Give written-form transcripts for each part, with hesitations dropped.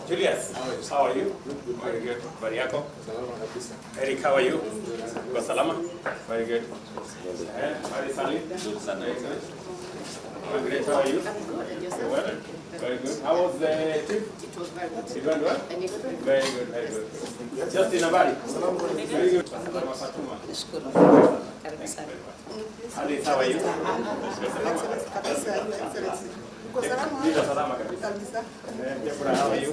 Julius, how are you? Very good. Habari yako? Eric, how are you? Uko salama? Very good. Very Sally? Good. Great, how are you? You're well? Very good. How was the trip? It was very good. It went well? Very good, very good. Just in habari? Very good. Salama Fatuma. Alice, how are you? Ndio salama kabisa. How are you?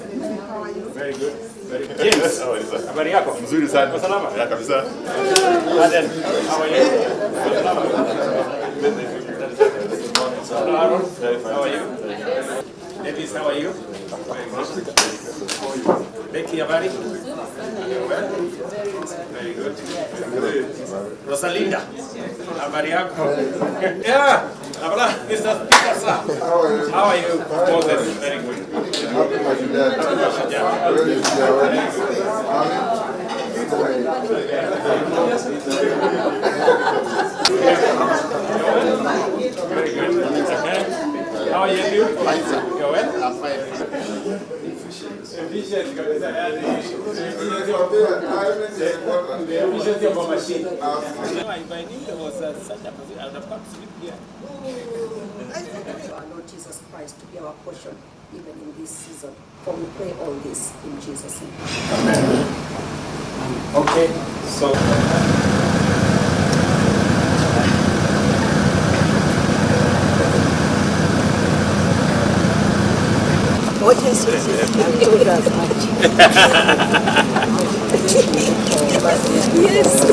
Very good. Very good. James, habari yako? Mzuri sana. Uko salama? Ya kabisa. Aden, how are you? Salama. Aaron, how are you? Ladies, how are you? Becky, habari? Very good. Rosalinda, habari yako? Yeah. Habla, Mr. Speaker, sir. How are you? Moses, very good. Happy Mashujaa. Very good. How are you? You're well? I'm fine. Efficient kabisa, yani efficiency of a machine. If I knew there was such a position, I would have come to sleep here. Our Lord Jesus Christ to be our portion even in this season. For we pray all this in Jesus' name. Amen. Okay, so What is it? Yes.